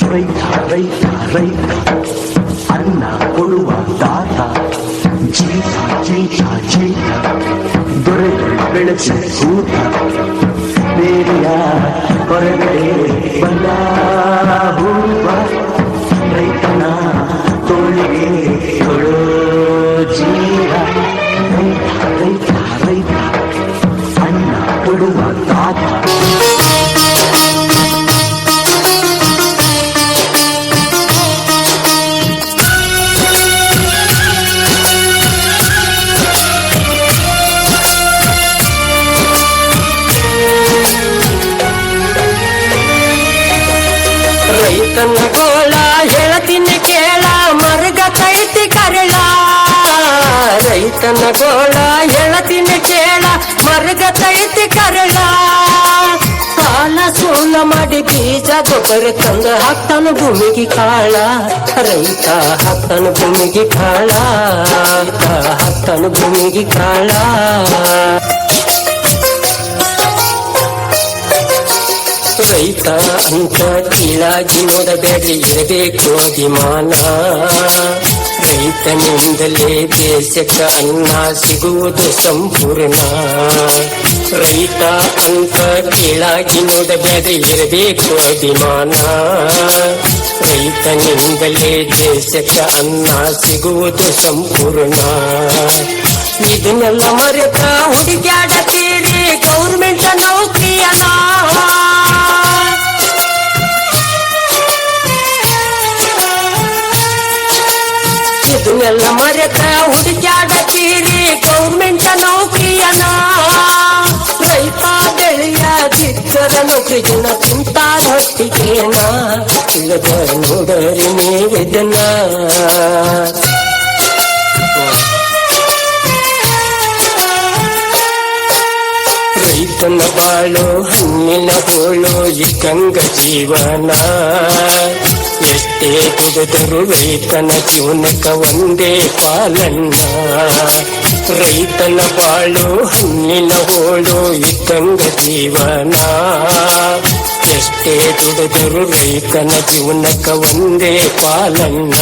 ರೈತ ರೈತ ರೈತ ಅನ್ನ ಕೊಡುವ ದಾತ ಜೀತ ಜೀತ ಜೀತ ದೊರೆಗಳು ಬೆಳೆಸಿ ಕೂತ ಬೇರೆಯ ಹೊರಗಡೆ ಬಂದ ಹೂವ ರೈತನ ತೋಳಿಗೆ ಕೊಡೋ ಜೀವ ರೈತ ರೈತ ರೈತ ಅನ್ನ ಕೊಡುವ ದಾತ ರೈತನ ಗೋಳ ಹೇಳತೀನಿ ಕೇಳ ಮರಗತೈತಿ ಕರಳ ರೈತನ ಗೋಳ ಹೇಳತೀನಿ ಕೇಳ ಮರಗತೈತಿ ಕರಳ ಸಾಲ ಸೋಲ ಮಾಡಿ ಬೀಜ ಗೊಬ್ಬರ ತಂದು ಹಾಕ್ತಾನು ಭೂಮಿಗೆ ಕಾಳ ರೈತ ಹಾಕ್ತಾನು ಭೂಮಿಗೆ ಕಾಳ ಹಾಕ್ತಾನು ಭೂಮಿಗೆ ಕಾಳ ರೈತ ಅಂತ ಕೀಳಾಗಿ ನೋಡಬೇಡಿ ಇರಬೇಕು ಅಭಿಮಾನ ರೈತನಿಂದಲೇ ದೇಶಕ್ಕೆ ಅನ್ನ ಸಿಗುವುದು ಸಂಪೂರ್ಣ ರೈತ ಅಂತ ಕೀಳಾಗಿ ನೋಡಬೇಡಿ ಇರಬೇಕು ಅಭಿಮಾನ ರೈತನಿಂದಲೇ ದೇಶಕ್ಕೆ ಅನ್ನ ಸಿಗುವುದು ಸಂಪೂರ್ಣ ಇದನ್ನೆಲ್ಲ ಮರೆತ ಹುಡುಕ್ಯಾಡತೀರಿ ಗೌರ್ಮೆಂಟ್ ನೌಕರಿಯಲ್ಲ ಇದನ್ನೆಲ್ಲ ಮರೆತ ಹುಡುಕ್ಯಾಡತೀರಿ ಗೌರ್ಮೆಂಟ್ ನೌಕರಿಯನ ರೈತ ಬೆಳೆಯದಿದ್ದರ ನೌಕರಿನ ತಿಂತಾರ ಹೊಟ್ಟಿಗೇನ ಇಲ್ಲದ ನೋಡರಿ ನೀವಿದನ್ನ ರೈತನ ಬಾಳು ಹಣ್ಣಿನ ಹೋಳು ಇಕ್ಕಂಗ ಜೀವನ ಎಷ್ಟೇ ದುಡಿದರು ರೈತನ ಜೀವನಕ್ಕ ಒಂದೇ ಪಾಲನ್ನ ರೈತನ ಬಾಳು ಹಣ್ಣಿನ ಹೋಳು ಇಕ್ಕಂಗ ಜೀವನ ಎಷ್ಟೇ ದುಡಿದರು ರೈತನ ಜೀವನಕ್ಕ ಒಂದೇ ಪಾಲನ್ನ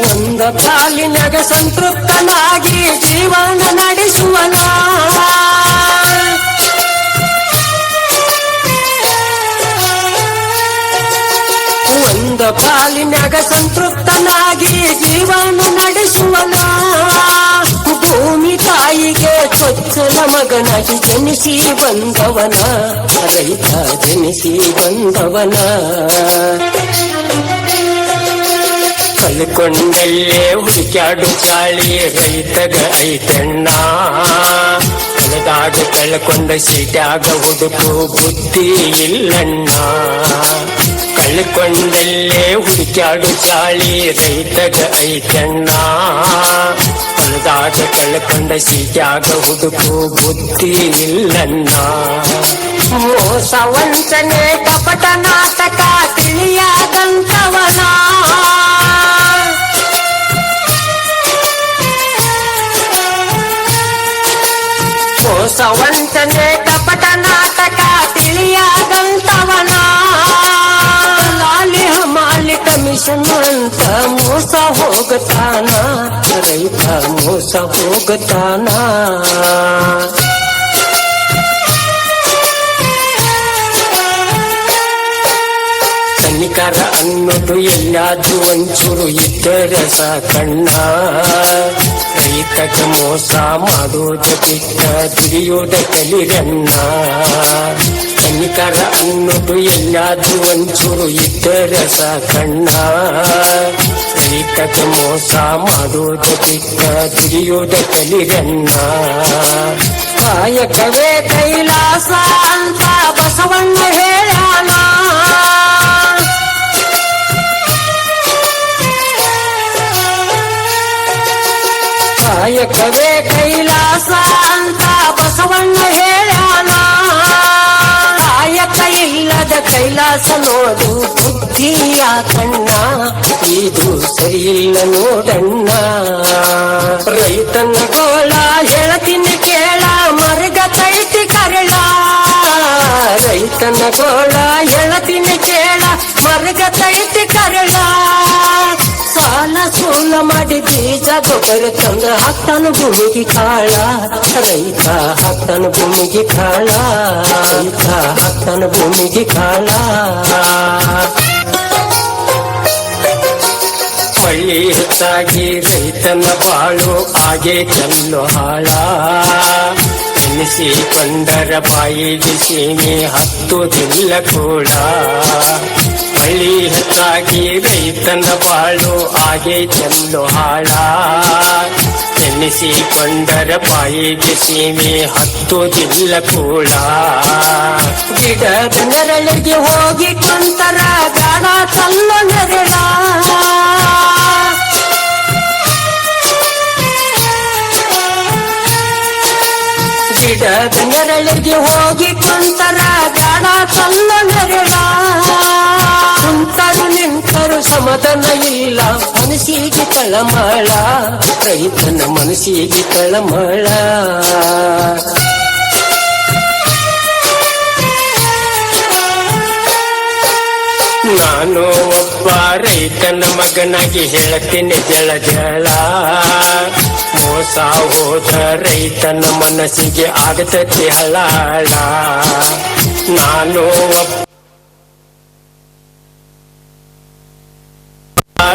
ಒಂದ ಪಾಲಿನಾಗ ಸಂತೃಪ್ತನಾಗಿ ಜೀವನ ನಡೆಸುವನ ಒಂದ ಪಾಲಿನಾಗ ಸಂತೃಪ್ತನಾಗಿ ಜೀವನ ನಡೆಸುವನ ಭೂಮಿ ತಾಯಿಗೆ ಚೊಚ್ಚಲ ಮಗನಾಗಿ ಜನಿಸಿ ಬಂದವನ ರೈತ ಜನಿಸಿ ಬಂದವನ ಕಲ್ಕೊಂಡಲ್ಲೇ ಹುಡುಕ್ಯಾಡು ಚಾಳಿ ರೈತಗ ಐತಣ್ಣ ಹೊಲದಾಗ ಕಳ್ಕೊಂಡ ಸೀಟ್ಯಾಗ ಹುಡುಕು ಬುದ್ಧಿ ಇಲ್ಲಣ್ಣ ಕಳ್ಕೊಂಡಲ್ಲೇ ಹುಡುಕ್ಯಾಡು ಚಾಳಿ ರೈತಗ ಐತಣ್ಣ ಹೊಲದಾಗ ಕಳ್ಕೊಂಡ ಸೀಟ್ಯಾಗ ಹುಡುಕು ಬುದ್ಧಿ ಇಲ್ಲಣ್ಣ ಮೋಸ ವಂಚನೆ ಕಪಟ ನಾಟಕ ತಿಳಿಯಾದಂತವನ ಮೋಸ ವಂಚನೆ ಕಪಟ ನಾಟಕ ತಿಳಿಯಾದಂತವನ ಲಾಲಿ ಹಮಾಲಿ ಕಮಿಷನ್ ಅಂತ ಮೋಸ ಹೋಗತಾನ ರೈತ ಮೋಸ ಹೋಗತಾನ ಕನಿಕರ ಅನ್ನೋದು ಎಲ್ಲಾದ್ರೂ ಒಂಚೂರು ಇದ್ದರ ಸಾಕಣ್ಣ ರೈತಗ ಮೋಸ ಮಾಡೋದು ಬಿಟ್ಟ ದುಡಿಯೋದ ಕಲಿರಣ್ಣ ಕನಿಕರ ಅನ್ನೋದು ಎಲ್ಲಾದ್ರೂ ಒಂಚೂರು ಇದ್ದರ ಸಾಕಣ್ಣ ರೈತಗ ಮೋಸ ಮಾಡೋದು ಬಿಟ್ಟ ದುಡಿಯೋದ ಕಲಿರಣ್ಣ ಕಾಯಕವೇ ಕೈಲಾಸ ಅಂತ ಬಸವಣ್ಣ ಹೇಳ್ಯಾನ ಕಾಯಕವೇ ಕೈಲಾಸ ಅಂತ ಬಸವಣ್ಣ ಹೇಳ್ಯಾನ ಕಾಯಕ ಇಲ್ಲದ ಕೈಲಾಸ ನೋಡು ಬುದ್ಧಿಯ ಕಣ್ಣ ಇದು ಸರಿಯಿಲ್ಲ ನೋಡಣ್ಣ ರೈತನ ಗೋಳ ಹೇಳ್ತೀನಿ ಗೊಬ್ಬರ ತಂದ ಹಾಕ್ತಾನು ಭೂಮಿಗೆ ಕಾಳ ರೈತ ಹಾಕ್ತಾನು ಭೂಮಿಗೆ ಕಾಳ ರೈತ ಹಾಕ್ತಾನು ಭೂಮಿಗೆ ಕಾಳ ಮಳಿ ಹೆಚ್ಚಾಗಿ ರೈತನ ಬಾಳು ಹಾಗೆ ಚೆಲ್ಲು ಹಾಳ ಎನಿಸಿಕೊಂಡರ ಬಾಯಿಗೆ ಸೀಮೆ ಹತ್ತುವುದಿಲ್ಲ ಕೂಡ ಮಳಿ ಹೆಚ್ಚಾಗಿ ರೈತನ ಬಾಳು ಹಾಗೆ ಚೆಲ್ಲು ಹಾಳ ಎನಿಸಿಕೊಂಡರ ಬಾಯಿಗೆ ಸೀಮೆ ಹತ್ತುವುದಿಲ್ಲ ಕೂಡ ಗಿಡದ ನೆರಳಿಗೆ ಹೋಗಿ ಕುಂತರ ಗಾಢ ಕಲ್ಲು ನೆರಳ ಗಿಡದ ನೆರಳಿಗೆ ಹೋಗಿ ಕುಂತರ ಗಾಢ ಕಲ್ಲು ನೆರಳ ಕುಂತರು ನಿಂತರು ಸಮಾಧಾನ ಇಲ್ಲ ಮನಸ್ಸಿಗೆ ತಳಮಳ ರೈತನ ಮನಸ್ಸಿಗೆ ತಳಮಳ ನಾನು ಒಬ್ಬ ರೈತನ ಮಗನಾಗಿ ಹೇಳ್ತೀನಿ ಜಳ ಜಳ ಮೋಸ ಹೋದ ರೈತನ ಮನಸ್ಸಿಗೆ ಆಗತೈತಿ ಹಳಾಳ ನಾನು ಒಬ್ಬ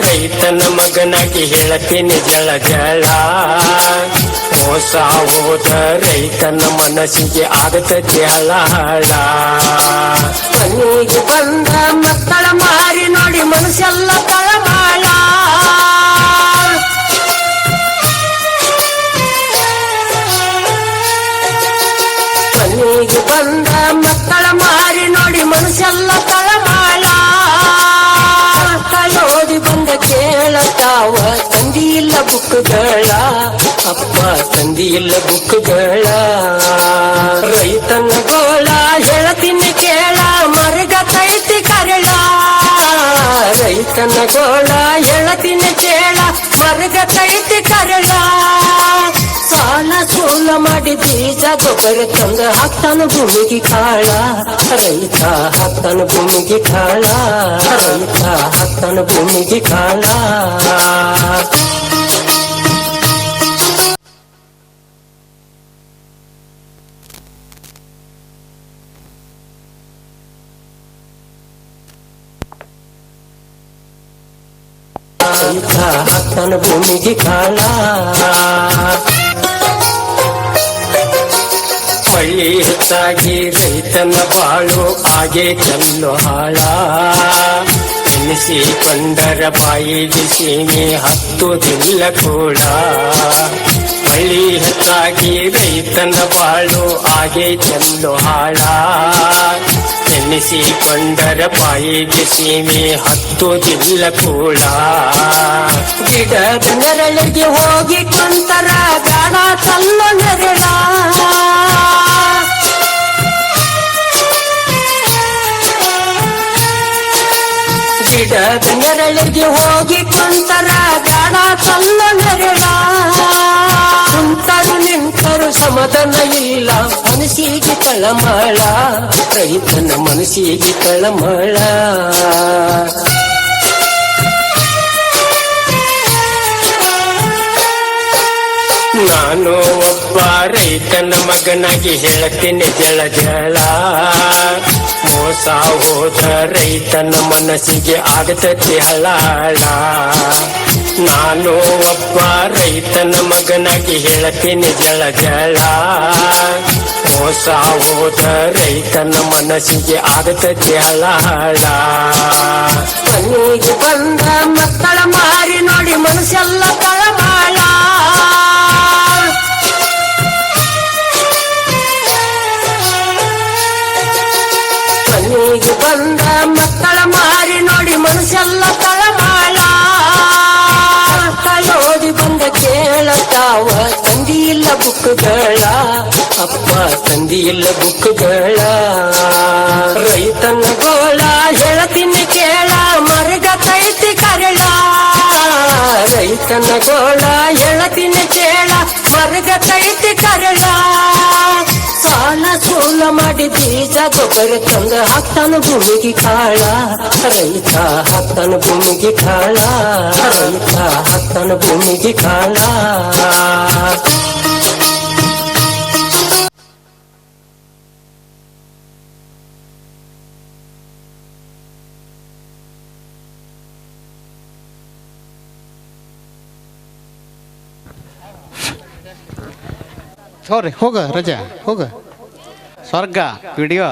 ರೈತನ ಮಗನಾಗಿ ಹೇಳ್ತೀನಿ ಜಳ ಜಳ ಮೋಸ ಹೋದ ರೈತನ ಮನಸ್ಸಿಗೆ ಆಗತೈತಿ ಹಳಾಳ ಮನೆಗೆ ಬಂದ ಮಕ್ಕಳ ಮಾರಿ ನೋಡಿ ಮನಸ್ಸೆಲ್ಲ ತಳಮಾಳ ಮನೆಗೆ ಬಂದ ಮಕ್ಕಳ ಮಾರಿ ನೋಡಿ ಮನಸ್ಸೆಲ್ಲ ತಳಮಾಳ ಓದಿ ಬಂದ ಕೇಳತಾವ ತಂದಿ ಇಲ್ಲ ಬುಕ್ಕುಗಳ ಅಪ್ಪ ತಂದಿ ಇಲ್ಲ ಬುಕ್ಕುಗಳ ರೈತನ ಗೋಳ ಹೇಳತೀನಿ ಕೇಳ ಮರಗ ಕೈತಿ ಕರಳ ರೈತನ ಗೋಳ ಹೇಳತೀನಿ ಕೇಳ ಮರಗ ಕೈತಿ ಕರಳ ಸಾಲ ಸೋಲ ಮಾಡಿ ಬೀಜ ಗೊಬ್ಬರ ತಂದ ಹಾಕ್ತಾನು ಭೂಮಿಗೆ ಕಾಳ ರೈತ ಹಾಕ್ತಾನು ಭೂಮಿಗೆ ಕಾಳ ರೈತ ಹಾಕ್ತಾನು ಭೂಮಿಗೆ ಕಾಳ ರೈತ ಹಾಕ್ತಾನು ಭೂಮಿಗೆ ಕಾಳ ಮಳಿ ಹೆಚ್ಚಾಗಿ ರೈತನ ಬಾಳು ಹಾಗೆ ಚೆಲ್ಲು ಹಾಳ ಎನಿಸಿಕೊಂಡರ ಬಾಯಿಗೆ ಸೀಮೆ ಹತ್ತುವುದಿಲ್ಲ ಕೂಡ ಮಳಿ ಹೆಚ್ಚಾಗಿ ರೈತನ ಬಾಳು ಹಾಗೆ ಚೆಲ್ಲು ಹಾಳ ಎನಿಸಿಕೊಂಡರ ಬಾಯಿಗೆ ಸೀಮೆ ಹತ್ತುವುದಿಲ್ಲ ಕೂಡ ಗಿಡದ ನೆರಳಿಗೆ ಹೋಗಿ ಕುಂತರ ಗಾಢ ಕಲ್ಲು ನೆರಳ ಗಿಡದ ನೆರಳಿಗೆ ಹೋಗಿ ಕುಂತರ ಗಾಢ ಕಲ್ಲು ನೆರಳ ಕುಂತರು ನಿಂತರು ಸಮಾಧಾನ ಇಲ್ಲ ಮನಸ್ಸಿಗೆ ತಳಮಳ ರೈತನ ಮನಸ್ಸಿಗೆ ತಳಮಳ ನಾನು ಒಬ್ಬ ರೈತನ ಮಗನಾಗಿ ಹೇಳ್ತೀನಿ ಜಳ ಜಳ ಮೋಸ ಹೋದ ರೈತನ ಮನಸ್ಸಿಗೆ ಆಗತೈತಿ ಹಳಾಳ ನಾನು ಒಬ್ಬ ರೈತನ ಮಗನಾಗಿ ಹೇಳ್ತೀನಿ ಜಳ ಜಳ ಮೋಸ ಹೋದ ರೈತನ ಮನಸ್ಸಿಗೆ ಆಗತೈತಿ ಹಳಾಳ ಮನೆಗೆ ಬಂದ ಮಕ್ಕಳ ಮಾರಿ ನೋಡಿ ಮನಸ್ಸೆಲ್ಲ ತಳಮಾಳ ಮನೆಗೆ ಬಂದ ಮಕ್ಕಳ ಮಾರಿ ನೋಡಿ ಮನಸ್ಸೆಲ್ಲ ತಳಮಾಳ ಓದಿ ಬಂದ ಕೇಳತಾವ ತಂದಿ ಇಲ್ಲ ಬುಕ್ಕುಗಳ ಅಪ್ಪ ತಂದಿ ಇಲ್ಲ ಬುಕ್ಕುಗಳ ರೈತನ ಗೋಳ ಹೇಳತೀನಿ ಕೇಳ ಮರಗ ಕೈತಿ ಕರಳ ರೈತನ ಗೋಳ ಹೇಳತೀನಿ ಕೇಳ ಮರಗ ಕೈತಿ ಕರಳ ಸಾಲ ಸೋಲ ಮಾಡಿ ಬೀಜ ಗೊಬ್ಬರ ತಂದು ಹಾಕ್ತಾನ ಭೂಮಿಗೆ ಕಾಳ ರೈತ ಹಾಕ್ತಾನ ಭೂಮಿಗೆ ಕಾಳ ರೈತ ಹಾಕ್ತಾನ ಭೂಮಿಗೆ ಕಾಳ ಹೋಗ್ರಿ ಹೋಗ ರಜಾ ಹೋಗ ಸ್ವರ್ಗ ವಿಡಿಯೋ